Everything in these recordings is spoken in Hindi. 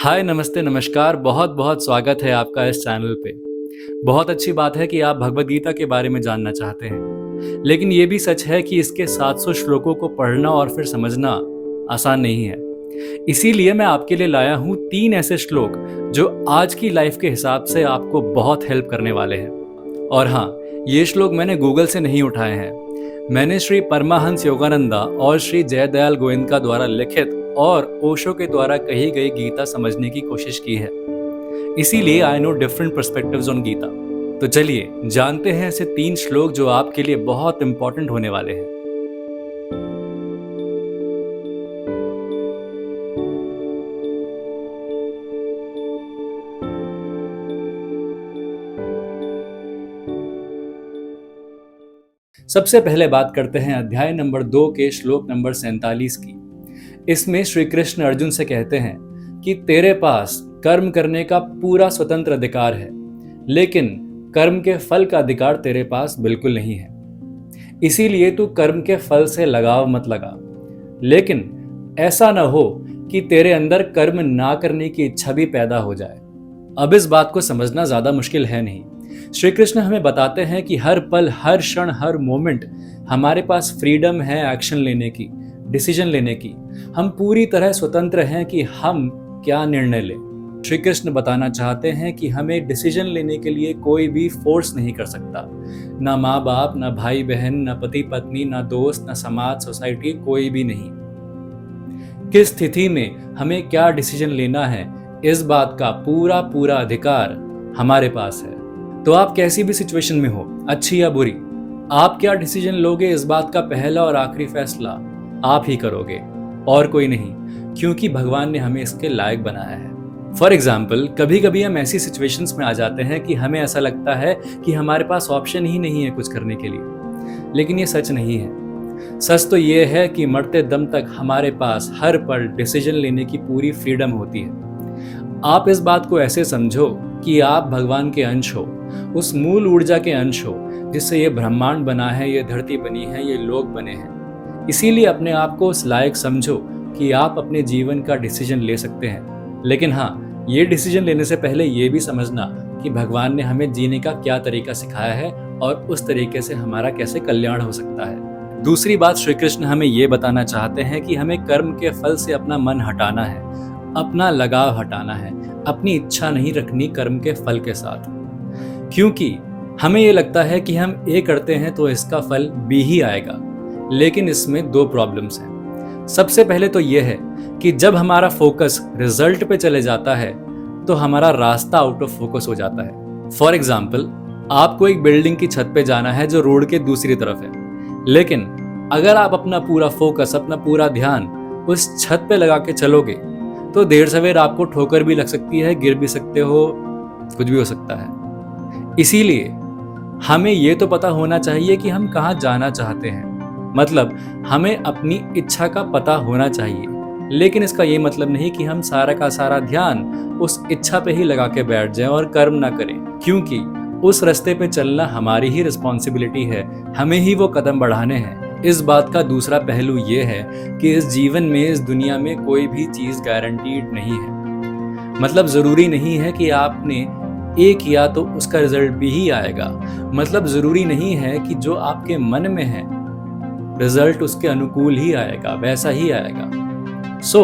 हाय, नमस्ते, नमस्कार। बहुत बहुत स्वागत है आपका इस चैनल पे। बहुत अच्छी बात है कि आप भगवद गीता के बारे में जानना चाहते हैं। लेकिन ये भी सच है कि इसके 700 श्लोकों को पढ़ना और फिर समझना आसान नहीं है। इसीलिए मैं आपके लिए लाया हूँ 3 ऐसे श्लोक जो आज की लाइफ के हिसाब से आपको बहुत हेल्प करने वाले हैं। और हाँ, ये श्लोक मैंने गूगल से नहीं उठाए हैं। मैंने श्री परमाहंस योगानंदा और श्री जयदयाल गोविंद द्वारा लिखित और ओशो के द्वारा कही गई गीता समझने की कोशिश की है। इसीलिए I know different perspectives on Gita. तो चलिए जानते हैं ऐसे 3 श्लोक जो आपके लिए बहुत इंपॉर्टेंट होने वाले हैं। सबसे पहले बात करते हैं अध्याय नंबर 2 के श्लोक नंबर 47 की। इसमें श्री कृष्ण अर्जुन से कहते हैं कि तेरे पास कर्म करने का पूरा स्वतंत्र अधिकार है, लेकिन कर्म के फल का अधिकार तेरे पास बिल्कुल नहीं है। इसीलिए तू कर्म के फल से लगाव मत लगा। लेकिन ऐसा न हो कि तेरे अंदर कर्म ना करने की इच्छा भी पैदा हो जाए। अब इस बात को समझना ज्यादा मुश्किल है नहीं। श्री कृष्ण हमें बताते हैं कि हर पल, हर क्षण, हर मोमेंट हमारे पास फ्रीडम है एक्शन लेने की, डिसीजन लेने की। हम पूरी तरह स्वतंत्र हैं कि हम क्या निर्णय लें। श्री कृष्ण बताना चाहते हैं कि हमें डिसीजन लेने के लिए कोई भी फोर्स नहीं कर सकता। ना माँ बाप, ना भाई बहन, ना पति पत्नी, ना दोस्त, ना समाज, सोसाइटी, कोई भी नहीं। किस स्थिति में हमें क्या डिसीजन लेना है, इस बात का पूरा पूरा अधिकार हमारे पास है। तो आप कैसी भी सिचुएशन में हो, अच्छी या बुरी, आप क्या डिसीजन लोगे, इस बात का पहला और आखिरी फैसला आप ही करोगे और कोई नहीं, क्योंकि भगवान ने हमें इसके लायक बनाया है। फॉर एग्जाम्पल, कभी कभी हम ऐसी सिचुएशंस में आ जाते हैं कि हमें ऐसा लगता है कि हमारे पास ऑप्शन ही नहीं है कुछ करने के लिए। लेकिन ये सच नहीं है। सच तो ये है कि मरते दम तक हमारे पास हर पल डिसीजन लेने की पूरी फ्रीडम होती है। आप इस बात को ऐसे समझो कि आप भगवान के अंश हो, उस मूल ऊर्जा के अंश हो जिससे ये ब्रह्मांड बना है, ये धरती बनी है, ये लोग बने हैं। इसीलिए अपने आप को उस लायक समझो कि आप अपने जीवन का डिसीजन ले सकते हैं। लेकिन हाँ, ये डिसीजन लेने से पहले ये भी समझना कि भगवान ने हमें जीने का क्या तरीका सिखाया है और उस तरीके से हमारा कैसे कल्याण हो सकता है। दूसरी बात, श्री कृष्ण हमें ये बताना चाहते हैं कि हमें कर्म के फल से अपना मन हटाना है, अपना लगाव हटाना है, अपनी इच्छा नहीं रखनी कर्म के फल के साथ। क्योंकि हमें ये लगता है कि हम ए करते हैं तो इसका फल बी ही आएगा। लेकिन इसमें 2 प्रॉब्लम्स हैं। सबसे पहले तो ये है कि जब हमारा फोकस रिजल्ट पे चले जाता है तो हमारा रास्ता आउट ऑफ फोकस हो जाता है। फॉर एग्जाम्पल, आपको एक बिल्डिंग की छत पे जाना है जो रोड के दूसरी तरफ है। लेकिन अगर आप अपना पूरा फोकस, अपना पूरा ध्यान उस छत पे लगा के चलोगे तो देर सवेर आपको ठोकर भी लग सकती है, गिर भी सकते हो, कुछ भी हो सकता है। इसीलिए हमें ये तो पता होना चाहिए कि हम कहाँ जाना चाहते हैं। मतलब हमें अपनी इच्छा का पता होना चाहिए। लेकिन इसका ये मतलब नहीं कि हम सारा का सारा ध्यान उस इच्छा पे ही लगा के बैठ जाएं और कर्म ना करें, क्योंकि उस रास्ते पे चलना हमारी ही रिस्पॉन्सिबिलिटी है, हमें ही वो कदम बढ़ाने हैं। इस बात का दूसरा पहलू ये है कि इस जीवन में, इस दुनिया में कोई भी चीज गारंटीड नहीं है। मतलब जरूरी नहीं है कि आपने ए किया तो उसका रिजल्ट भी ही आएगा। मतलब जरूरी नहीं है कि जो आपके मन में है रिजल्ट उसके अनुकूल ही आएगा, वैसा ही आएगा। सो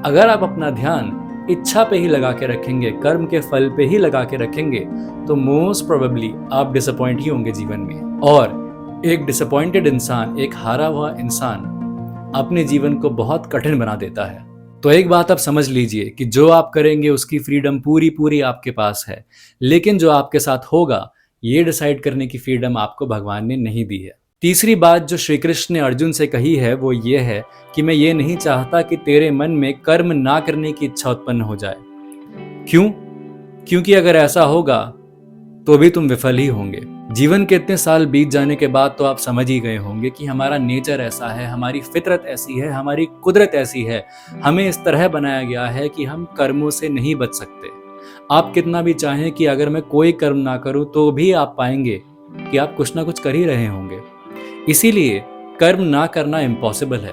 अगर आप अपना ध्यान इच्छा पे ही लगा के रखेंगे, कर्म के फल पे ही लगा के रखेंगे, तो मोस्ट प्रोबेबली आप डिसअपॉइंट ही होंगे जीवन में। और एक डिसअपॉइंटेड इंसान, एक हारा हुआ इंसान अपने जीवन को बहुत कठिन बना देता है। तो एक बात आप समझ लीजिए कि जो आप करेंगे उसकी फ्रीडम पूरी पूरी आपके पास है, लेकिन जो आपके साथ होगा ये डिसाइड करने की फ्रीडम आपको भगवान ने नहीं दी है। तीसरी बात जो श्री कृष्ण ने अर्जुन से कही है वो ये है कि मैं ये नहीं चाहता कि तेरे मन में कर्म ना करने की इच्छा उत्पन्न हो जाए। क्यों? क्योंकि अगर ऐसा होगा तो भी तुम विफल ही होंगे। जीवन के इतने साल बीत जाने के बाद तो आप समझ ही गए होंगे कि हमारा नेचर ऐसा है, हमारी फितरत ऐसी है, हमारी कुदरत ऐसी है। हमें इस तरह बनाया गया है कि हम कर्मों से नहीं बच सकते। आप कितना भी चाहें कि अगर मैं कोई कर्म ना करूं तो भी आप पाएंगे कि आप कुछ ना कुछ कर ही रहे होंगे। इसीलिए कर्म ना करना इम्पॉसिबल है।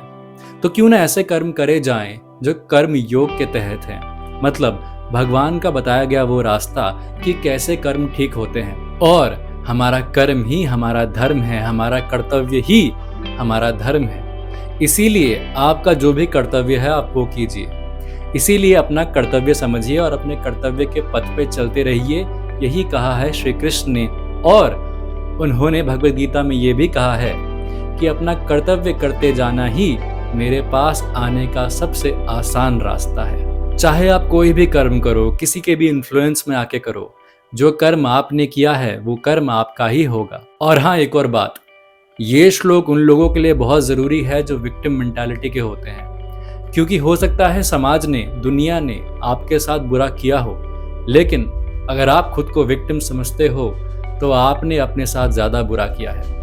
तो क्यों ना ऐसे कर्म करे जाएं जो कर्म योग के तहत हैं। मतलब भगवान का बताया गया वो रास्ता कि कैसे कर्म ठीक होते हैं, और हमारा कर्म ही हमारा धर्म है, हमारा कर्तव्य ही हमारा धर्म है। इसीलिए आपका जो भी कर्तव्य है आप वो कीजिए, इसीलिए अपना कर्तव्य समझिए और अपने कर्तव्य के पथ पे चलते रहिए। यही कहा है श्री कृष्ण ने, और उन्होंने भगवद गीता में ये भी कहा है कि अपना कर्तव्य करते जाना ही मेरे पास आने का सबसे आसान रास्ता है। चाहे आप कोई भी कर्म करो, किसी के भी इन्फ्लुएंस में आके करो, जो कर्म आपने किया है वो कर्म आपका ही होगा। और हाँ, एक और बात, ये श्लोक उन लोगों के लिए बहुत जरूरी है जो विक्टिम मेंटालिटी के होते हैं, क्योंकि हो सकता है समाज ने, दुनिया ने आपके साथ बुरा किया हो, लेकिन अगर आप खुद को विक्टिम समझते हो तो आपने अपने साथ ज्यादा बुरा किया है।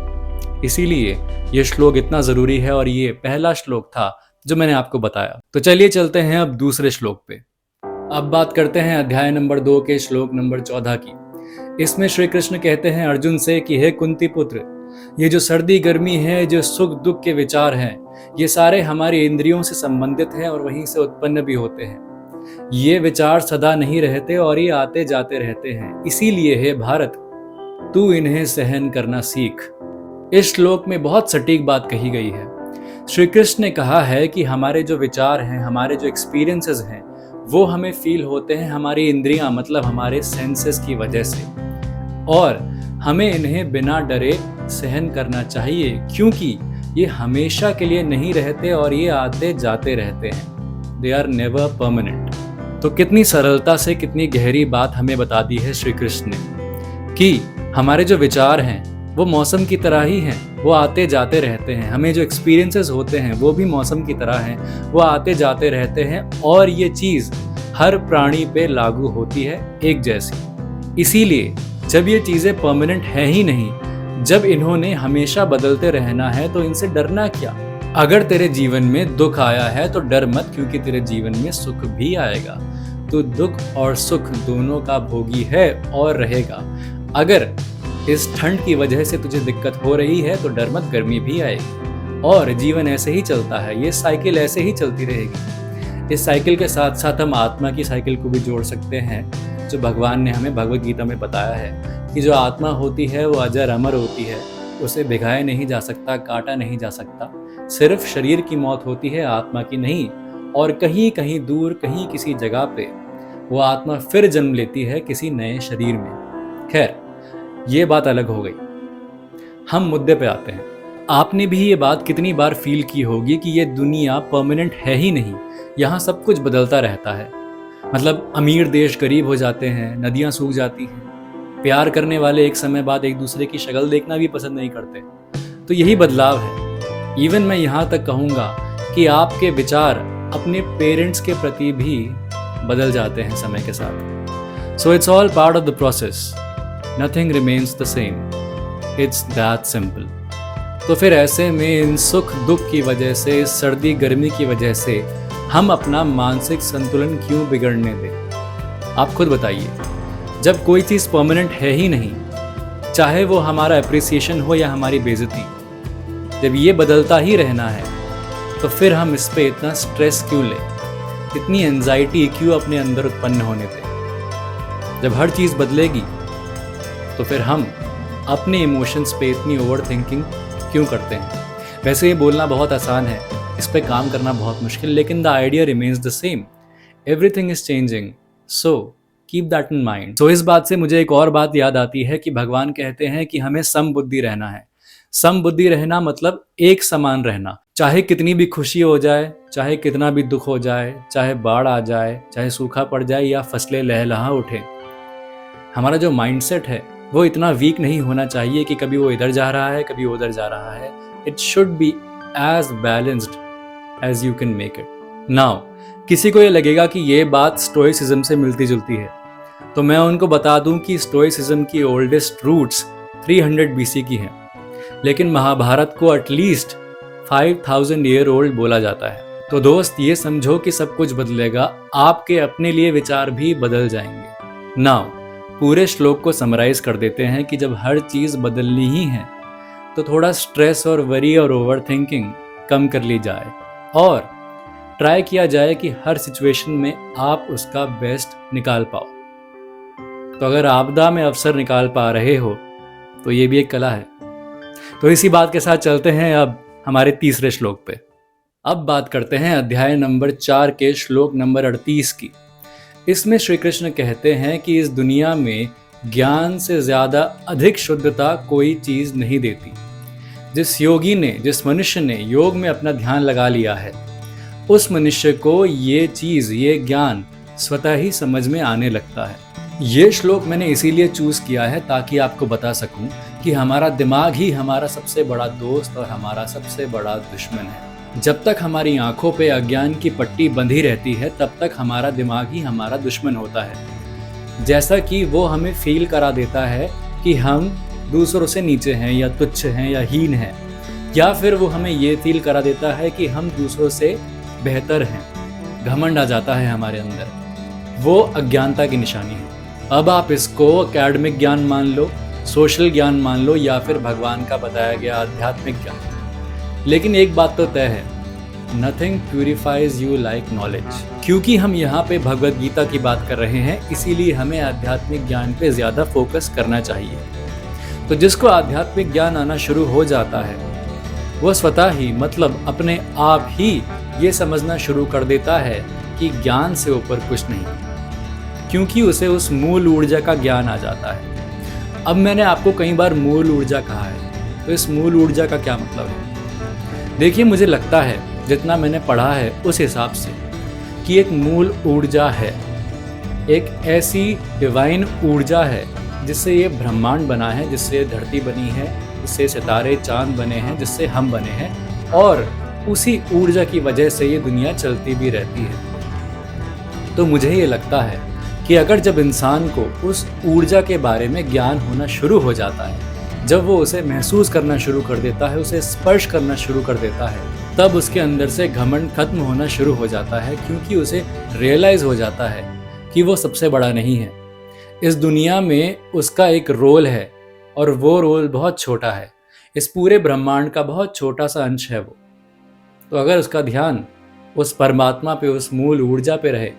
इसीलिए ये श्लोक इतना जरूरी है, और ये पहला श्लोक था जो मैंने आपको बताया। तो चलिए चलते हैं अब दूसरे श्लोक पे। अब बात करते हैं अध्याय नंबर 2 के श्लोक नंबर 14 की। इसमें श्री कृष्ण कहते हैं अर्जुन से कि हे कुंती पुत्र, ये जो सर्दी गर्मी है, जो सुख दुख के विचार हैं, ये सारे हमारी इंद्रियों से संबंधित हैं और वहीं से उत्पन्न भी होते हैं। ये विचार सदा नहीं रहते और ये आते जाते रहते हैं। इसीलिए हे भारत, तू इन्हें सहन करना सीख। इस श्लोक में बहुत सटीक बात कही गई है। श्री कृष्ण ने कहा है कि हमारे जो विचार हैं, हमारे जो एक्सपीरियंसेस हैं, वो हमें फील होते हैं हमारी इंद्रियां, मतलब हमारे सेंसेस की वजह से, और हमें इन्हें बिना डरे सहन करना चाहिए, क्योंकि ये हमेशा के लिए नहीं रहते और ये आते जाते रहते हैं। They are never permanent. तो कितनी सरलता से, कितनी गहरी बात हमें बता दी है श्री कृष्ण ने कि हमारे जो विचार हैं वो मौसम की तरह ही हैं, वो आते जाते रहते हैं। हमें जो एक्सपीरियंसेस होते हैं वो भी मौसम की तरह हैं, वो आते जाते रहते हैं, और ये चीज़ हर प्राणी पे लागू होती है एक जैसी। इसीलिए जब ये चीज़ें परमानेंट है ही नहीं, जब इन्होंने हमेशा बदलते रहना है, तो इनसे डरना क्या। अगर तेरे जीवन में दुख आया है तो डर मत, क्योंकि तेरे जीवन में सुख भी आएगा। तो दुख और सुख दोनों का भोगी है और रहेगा। अगर इस ठंड की वजह से तुझे दिक्कत हो रही है तो डर मत, गर्मी भी आएगी। और जीवन ऐसे ही चलता है, ये साइकिल ऐसे ही चलती रहेगी। इस साइकिल के साथ साथ हम आत्मा की साइकिल को भी जोड़ सकते हैं, जो भगवान ने हमें भगवद गीता में बताया है कि जो आत्मा होती है वो अजर अमर होती है, उसे भिगाया नहीं जा सकता, काटा नहीं जा सकता। सिर्फ शरीर की मौत होती है, आत्मा की नहीं। और कहीं कहीं दूर, कहीं किसी जगह पे वो आत्मा फिर जन्म लेती है किसी नए शरीर में। खैर, ये बात अलग हो गई। हम मुद्दे पे आते हैं। आपने भी ये बात कितनी बार फील की होगी कि ये दुनिया परमानेंट है ही नहीं, यहाँ सब कुछ बदलता रहता है। मतलब अमीर देश गरीब हो जाते हैं, नदियाँ सूख जाती हैं, प्यार करने वाले एक समय बाद एक दूसरे की शक्ल देखना भी पसंद नहीं करते। तो यही बदलाव है। इवन मैं यहाँ तक कहूँगा कि आपके विचार अपने पेरेंट्स के प्रति भी बदल जाते हैं समय के साथ। So it's all part of the process. Nothing remains the same. It's that simple. तो फिर ऐसे में इन सुख दुख की वजह से, इस सर्दी गर्मी की वजह से हम अपना मानसिक संतुलन क्यों बिगड़ने दें? आप खुद बताइए। जब कोई चीज़ परमानेंट है ही नहीं, चाहे वो हमारा अप्रिसिएशन हो या हमारी बेइज्जती, जब ये बदलता ही रहना है, तो फिर हम इस पे इतना स्ट्रेस क्यों लें, इतनी एंजाइटी क्यों अपने अंदर उत्पन्न होने दें? जब हर चीज़ बदलेगी तो फिर हम अपने इमोशंस पे इतनी ओवर थिंकिंग क्यों करते हैं? वैसे ये बोलना बहुत आसान है, इस पे काम करना बहुत मुश्किल, लेकिन the idea remains the same. Everything is changing, so keep that in mind. So इस बात से मुझे एक और बात याद आती है कि भगवान कहते हैं कि हमें समबुद्धि रहना है। समबुद्धि रहना मतलब एक समान रहना। चाहे कितनी भी खुशी हो जाए, चाहे कितना भी दुख हो जाए, चाहे बाढ़ आ जाए, चाहे सूखा पड़ जाए या फसलें लहलहा उठे, हमारा जो माइंडसेट है वो इतना वीक नहीं होना चाहिए कि कभी वो इधर जा रहा है, कभी उधर जा रहा है। It should be as balanced as you can make it. Now किसी को ये लगेगा कि ये बात स्टोइसिज्म से मिलती जुलती है, तो मैं उनको बता दूं कि स्टोइसिज्म की ओल्डेस्ट रूट्स 300 BC की हैं, लेकिन महाभारत को एटलीस्ट 5000 ईयर ओल्ड बोला जाता है। तो दोस्त, ये समझो कि सब कुछ बदलेगा, आपके अपने लिए विचार भी बदल जाएंगे। नाउ पूरे श्लोक को समराइज कर देते हैं कि जब हर चीज़ बदलनी ही है तो थोड़ा स्ट्रेस और वरी और ओवर थिंकिंग कम कर ली जाए, और ट्राई किया जाए कि हर सिचुएशन में आप उसका बेस्ट निकाल पाओ। तो अगर आपदा में अवसर निकाल पा रहे हो तो ये भी एक कला है। तो इसी बात के साथ चलते हैं अब हमारे तीसरे श्लोक पे। अब बात करते हैं अध्याय नंबर 4 के श्लोक नंबर 38 की। इसमें श्री कृष्ण कहते हैं कि इस दुनिया में ज्ञान से ज्यादा अधिक शुद्धता कोई चीज नहीं देती। जिस योगी ने, जिस मनुष्य ने योग में अपना ध्यान लगा लिया है, उस मनुष्य को ये चीज, ये ज्ञान स्वतः ही समझ में आने लगता है। ये श्लोक मैंने इसीलिए चूज किया है ताकि आपको बता सकूं कि हमारा दिमाग ही हमारा सबसे बड़ा दोस्त और हमारा सबसे बड़ा दुश्मन है। जब तक हमारी आंखों पे अज्ञान की पट्टी बंधी रहती है तब तक हमारा दिमाग ही हमारा दुश्मन होता है। जैसा कि वो हमें फील करा देता है कि हम दूसरों से नीचे हैं या तुच्छ हैं या हीन हैं, या फिर वो हमें ये फील करा देता है कि हम दूसरों से बेहतर हैं। घमंड आ जाता है हमारे अंदर, वो अज्ञानता की निशानी है। अब आप इसको एकेडमिक ज्ञान मान लो, सोशल ज्ञान मान लो, या फिर भगवान का बताया गया आध्यात्मिक ज्ञान, लेकिन एक बात तो तय है, nothing purifies you like knowledge. क्योंकि हम यहाँ पे भगवत गीता की बात कर रहे हैं, इसीलिए हमें आध्यात्मिक ज्ञान पे ज्यादा फोकस करना चाहिए। तो जिसको आध्यात्मिक ज्ञान आना शुरू हो जाता है वो स्वतः ही, मतलब अपने आप ही ये समझना शुरू कर देता है कि ज्ञान से ऊपर कुछ नहीं, क्योंकि उसे उस मूल ऊर्जा का ज्ञान आ जाता है। अब मैंने आपको कई बार मूल ऊर्जा कहा है, तो इस मूल ऊर्जा का क्या मतलब है? देखिए, मुझे लगता है जितना मैंने पढ़ा है उस हिसाब से कि एक मूल ऊर्जा है, एक ऐसी डिवाइन ऊर्जा है जिससे ये ब्रह्मांड बना है, जिससे ये धरती बनी है, जिससे सितारे चांद बने हैं, जिससे हम बने हैं, और उसी ऊर्जा की वजह से ये दुनिया चलती भी रहती है। तो मुझे ये लगता है कि अगर जब इंसान को उस ऊर्जा के बारे में ज्ञान होना शुरू हो जाता है, जब वो उसे महसूस करना शुरू कर देता है, उसे स्पर्श करना शुरू कर देता है, तब उसके अंदर से घमंड खत्म होना शुरू हो जाता है, क्योंकि उसे रियलाइज हो जाता है कि वो सबसे बड़ा नहीं है। इस दुनिया में उसका एक रोल है और वो रोल बहुत छोटा है, इस पूरे ब्रह्मांड का बहुत छोटा सा अंश है वो। तो अगर उसका ध्यान उस परमात्मा पे, उस मूल ऊर्जा पे रहे,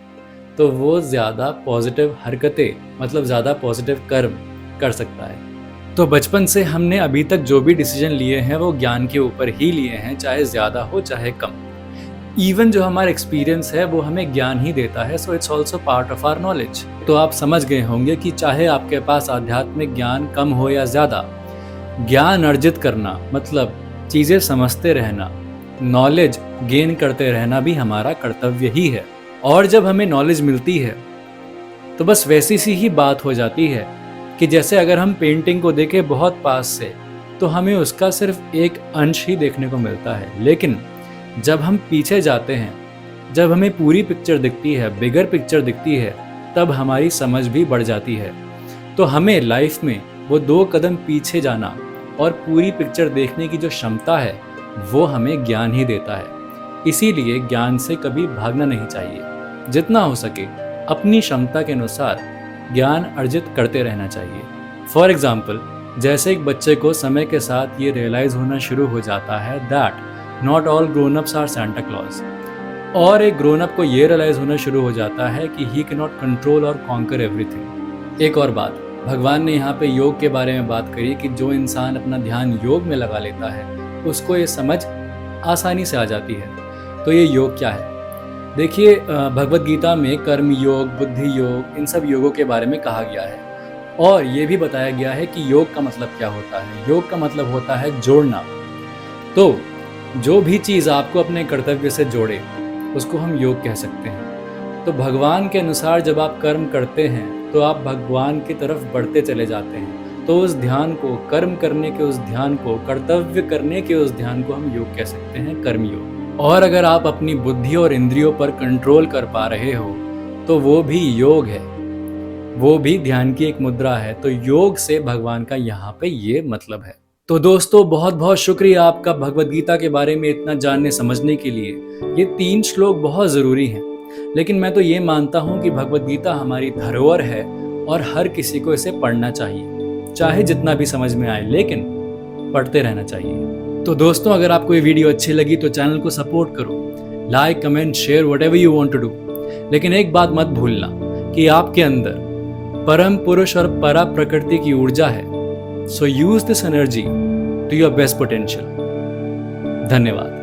तो वो ज़्यादा पॉजिटिव हरकतें, मतलब ज़्यादा पॉजिटिव कर्म कर सकता है। तो बचपन से हमने अभी तक जो भी डिसीजन लिए हैं वो ज्ञान के ऊपर ही लिए हैं, चाहे ज़्यादा हो चाहे कम। इवन जो हमारा एक्सपीरियंस है वो हमें ज्ञान ही देता है, so it's also part of our knowledge. तो आप समझ गए होंगे कि चाहे आपके पास आध्यात्मिक ज्ञान कम हो या ज़्यादा, ज्ञान अर्जित करना मतलब चीज़ें समझते रहना, नॉलेज गेन करते रहना भी हमारा कर्तव्य ही है। और जब हमें नॉलेज मिलती है तो बस वैसी सी ही बात हो जाती है कि जैसे अगर हम पेंटिंग को देखें बहुत पास से तो हमें उसका सिर्फ एक अंश ही देखने को मिलता है, लेकिन जब हम पीछे जाते हैं, जब हमें पूरी पिक्चर दिखती है, बिगर पिक्चर दिखती है, तब हमारी समझ भी बढ़ जाती है। तो हमें लाइफ में वो 2 कदम पीछे जाना और पूरी पिक्चर देखने की जो क्षमता है वो हमें ज्ञान ही देता है। इसीलिए ज्ञान से कभी भागना नहीं चाहिए, जितना हो सके अपनी क्षमता के अनुसार ज्ञान अर्जित करते रहना चाहिए। फॉर एग्जाम्पल, जैसे एक बच्चे को समय के साथ ये रियलाइज होना शुरू हो जाता है that not all grown ups are Santa Claus, और एक ग्रोन अप को ये रियलाइज होना शुरू हो जाता है कि ही कैन नॉट कंट्रोल और कॉन्कर एवरीथिंग। एक और बात, भगवान ने यहाँ पे योग के बारे में बात करी कि जो इंसान अपना ध्यान योग में लगा लेता है उसको ये समझ आसानी से आ जाती है। तो ये योग क्या है? देखिए, भगवत गीता में कर्म योग, बुद्धि योग, इन सब योगों के बारे में कहा गया है, और ये भी बताया गया है कि योग का मतलब क्या होता है। योग का मतलब होता है जोड़ना। तो जो भी चीज़ आपको अपने कर्तव्य से जोड़े उसको हम योग कह सकते हैं। तो भगवान के अनुसार जब आप कर्म करते हैं तो आप भगवान की तरफ बढ़ते चले जाते हैं। तो उस ध्यान को, कर्म करने के उस ध्यान को, कर्तव्य करने के उस ध्यान को हम योग कह सकते हैं, कर्म योग। और अगर आप अपनी बुद्धि और इंद्रियों पर कंट्रोल कर पा रहे हो तो वो भी योग है, वो भी ध्यान की एक मुद्रा है। तो योग से भगवान का यहाँ पे ये मतलब है। तो दोस्तों, बहुत बहुत शुक्रिया आपका भगवत गीता के बारे में इतना जानने समझने के लिए। ये 3 श्लोक बहुत ज़रूरी हैं, लेकिन मैं तो ये मानता हूँ कि भगवत गीता हमारी धरोहर है और हर किसी को इसे पढ़ना चाहिए, चाहे जितना भी समझ में आए, लेकिन पढ़ते रहना चाहिए। तो दोस्तों, अगर आपको ये वीडियो अच्छी लगी तो चैनल को सपोर्ट करो, like, comment, share, whatever you want to do. लेकिन एक बात मत भूलना कि आपके अंदर परम पुरुष और परा प्रकृति की ऊर्जा है। So use this energy to your best potential. धन्यवाद।